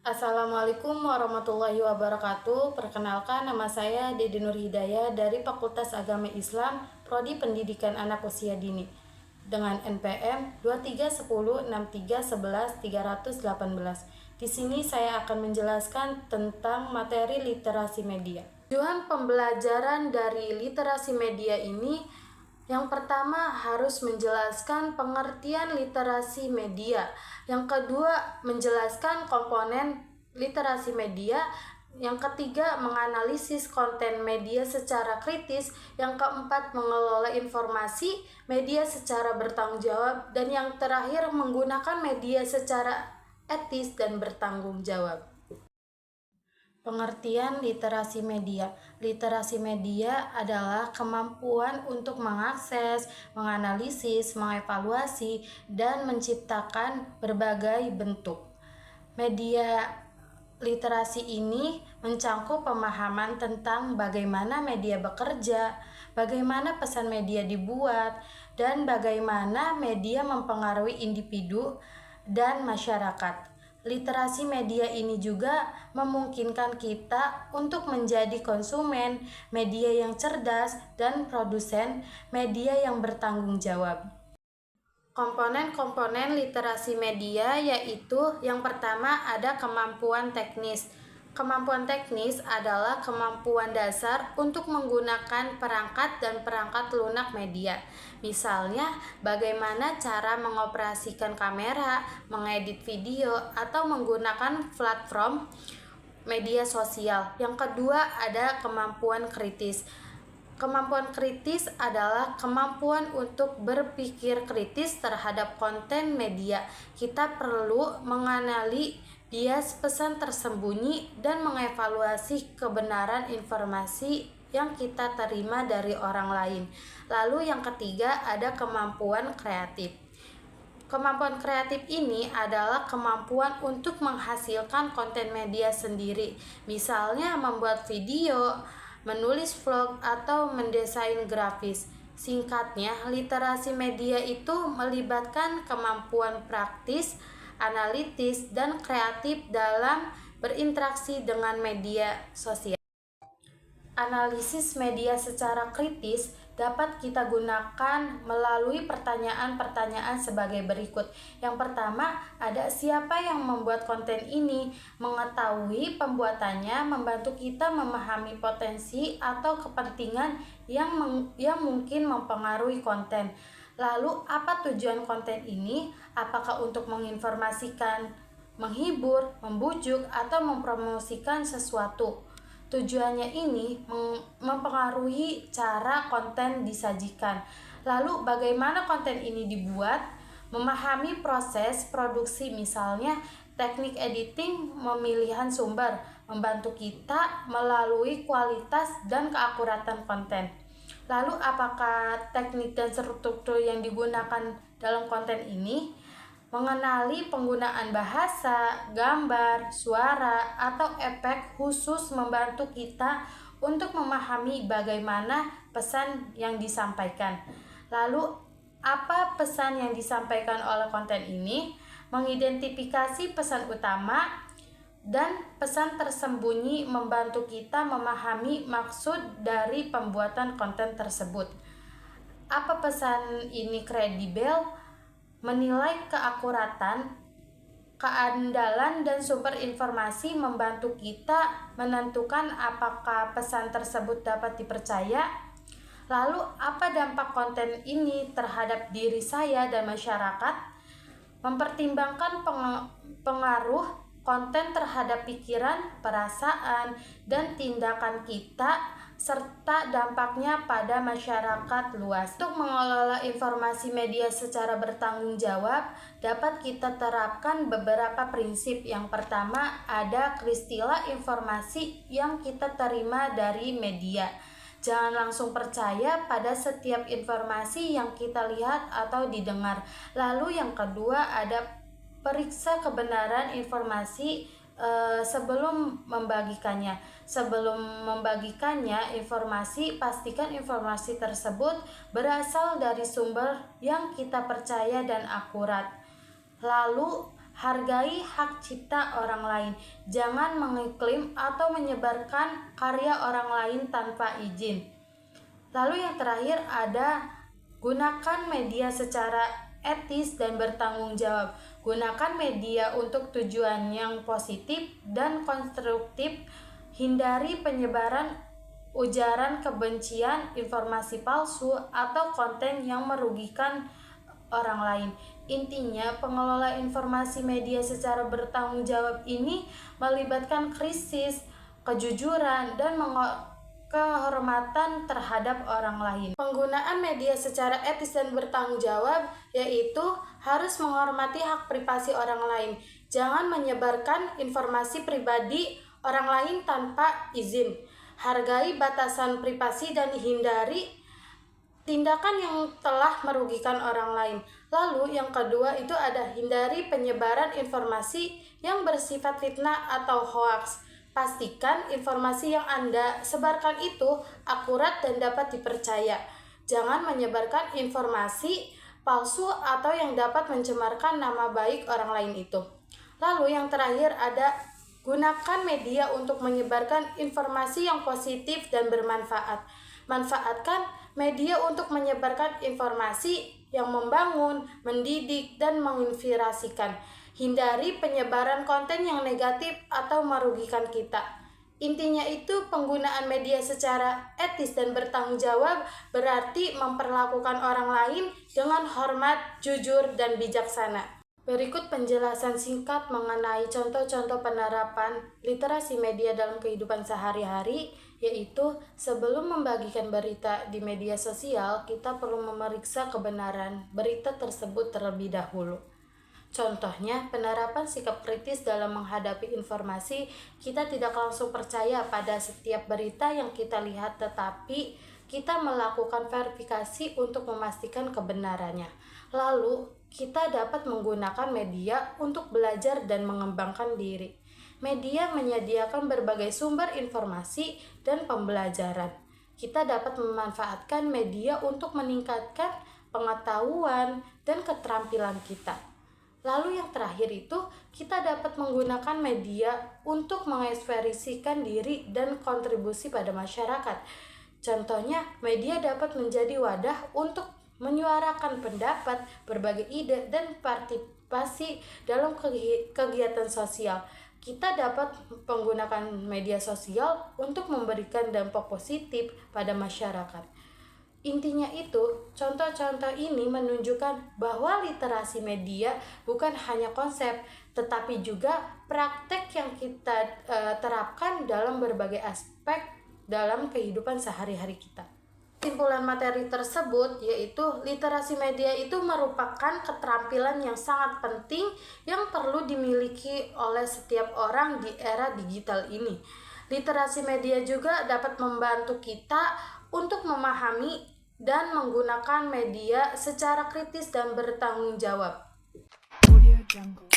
Assalamualaikum warahmatullahi wabarakatuh. Perkenalkan, nama saya Dede Nur Hidayah dari Fakultas Agama Islam, Prodi Pendidikan Anak Usia Dini dengan NPM 23106311 Di sini saya akan menjelaskan tentang materi literasi media. Tujuan pembelajaran dari literasi media ini yang pertama harus menjelaskan pengertian literasi media. Yang kedua menjelaskan komponen literasi media. Yang ketiga menganalisis konten media secara kritis. Yang keempat mengelola informasi media secara bertanggung jawab. Dan yang terakhir menggunakan media secara etis dan bertanggung jawab. Pengertian literasi media. Literasi media adalah kemampuan untuk mengakses, menganalisis, mengevaluasi, dan menciptakan berbagai bentuk. Media literasi ini mencangkup pemahaman tentang bagaimana media bekerja, bagaimana pesan media dibuat, dan bagaimana media mempengaruhi individu dan masyarakat. Literasi media ini juga memungkinkan kita untuk menjadi konsumen media yang cerdas dan produsen media yang bertanggung jawab. Komponen-komponen literasi media yaitu yang pertama ada kemampuan teknis. Kemampuan teknis adalah kemampuan dasar untuk menggunakan perangkat dan perangkat lunak media. Misalnya, bagaimana cara mengoperasikan kamera, mengedit video, atau menggunakan platform media sosial. Yang kedua ada kemampuan kritis. Kemampuan kritis adalah kemampuan untuk berpikir kritis terhadap konten media. Kita perlu mengenali bias pesan tersembunyi dan mengevaluasi kebenaran informasi yang kita terima dari orang lain. Lalu yang ketiga ada kemampuan kreatif. Kemampuan kreatif ini adalah kemampuan untuk menghasilkan konten media sendiri. Misalnya membuat video, menulis vlog, atau mendesain grafis. Singkatnya, literasi media itu melibatkan kemampuan praktis, analitis, dan kreatif dalam berinteraksi dengan media sosial. Analisis media secara kritis dapat kita gunakan melalui pertanyaan-pertanyaan sebagai berikut. Yang pertama, ada siapa yang membuat konten ini? Mengetahui pembuatannya membantu kita memahami potensi atau kepentingan yang mungkin mempengaruhi konten. Lalu, apa tujuan konten ini? Apakah untuk menginformasikan, menghibur, membujuk, atau mempromosikan sesuatu? Tujuannya ini mempengaruhi cara konten disajikan. Lalu bagaimana konten ini dibuat? Memahami proses produksi, misalnya teknik editing, pemilihan sumber, membantu kita melalui kualitas dan keakuratan konten. Lalu apakah teknik dan struktur yang digunakan dalam konten ini? Mengenali penggunaan bahasa, gambar, suara, atau efek khusus membantu kita untuk memahami bagaimana pesan yang disampaikan. Lalu, apa pesan yang disampaikan oleh konten ini? Mengidentifikasi pesan utama dan pesan tersembunyi membantu kita memahami maksud dari pembuatan konten tersebut. Apa pesan ini kredibel? Menilai keakuratan, keandalan, dan sumber informasi membantu kita menentukan apakah pesan tersebut dapat dipercaya. Lalu, apa dampak konten ini terhadap diri saya dan masyarakat? Mempertimbangkan pengaruh konten terhadap pikiran, perasaan, dan tindakan kita serta dampaknya pada masyarakat luas. Untuk mengelola informasi media secara bertanggung jawab, dapat kita terapkan beberapa prinsip. Yang pertama, ada peristiwa informasi yang kita terima dari media. Jangan langsung percaya pada setiap informasi yang kita lihat atau didengar. Lalu yang kedua, ada periksa kebenaran informasi sebelum membagikannya. Sebelum membagikannya informasi, pastikan informasi tersebut berasal dari sumber yang kita percaya dan akurat. Lalu Hargai hak cipta orang lain. Jangan mengklaim atau menyebarkan karya orang lain tanpa izin. Lalu yang terakhir ada gunakan media secara etis dan bertanggung jawab. Gunakan media untuk tujuan yang positif dan konstruktif. Hindari penyebaran ujaran kebencian, informasi palsu, atau konten yang merugikan orang lain. Intinya, pengelola informasi media secara bertanggung jawab ini melibatkan krisis, kejujuran, dan kehormatan terhadap orang lain. Penggunaan media secara etis dan bertanggung jawab yaitu harus menghormati hak privasi orang lain. Jangan menyebarkan informasi pribadi orang lain tanpa izin. Hargai batasan privasi dan hindari tindakan yang telah merugikan orang lain. Lalu yang kedua itu ada hindari penyebaran informasi yang bersifat fitnah atau hoaks. Pastikan informasi yang Anda sebarkan itu akurat dan dapat dipercaya. Jangan menyebarkan informasi palsu atau yang dapat mencemarkan nama baik orang lain itu. Lalu yang terakhir ada gunakan media untuk menyebarkan informasi yang positif dan bermanfaat. Manfaatkan media untuk menyebarkan informasi yang membangun, mendidik, dan menginspirasikan. Hindari penyebaran konten yang negatif atau merugikan kita. Intinya itu penggunaan media secara etis dan bertanggung jawab berarti memperlakukan orang lain dengan hormat, jujur, dan bijaksana. Berikut penjelasan singkat mengenai contoh-contoh penerapan literasi media dalam kehidupan sehari-hari, yaitu sebelum membagikan berita di media sosial, kita perlu memeriksa kebenaran berita tersebut terlebih dahulu. Contohnya, penerapan sikap kritis dalam menghadapi informasi, kita tidak langsung percaya pada setiap berita yang kita lihat, tetapi kita melakukan verifikasi untuk memastikan kebenarannya. Lalu, kita dapat menggunakan media untuk belajar dan mengembangkan diri. Media menyediakan berbagai sumber informasi dan pembelajaran. Kita dapat memanfaatkan media untuk meningkatkan pengetahuan dan keterampilan kita. Lalu yang terakhir itu, kita dapat menggunakan media untuk mengekspresikan diri dan kontribusi pada masyarakat. Contohnya, media dapat menjadi wadah untuk menyuarakan pendapat, berbagai ide, dan partisipasi dalam kegiatan sosial. Kita dapat menggunakan media sosial untuk memberikan dampak positif pada masyarakat. Intinya itu, contoh-contoh ini menunjukkan bahwa literasi media bukan hanya konsep, tetapi juga praktek yang kita terapkan dalam berbagai aspek dalam kehidupan sehari-hari kita. Kesimpulan materi tersebut yaitu literasi media itu merupakan keterampilan yang sangat penting yang perlu dimiliki oleh setiap orang di era digital ini. Literasi media juga dapat membantu kita untuk memahami dan menggunakan media secara kritis dan bertanggung jawab. Audio Jungle.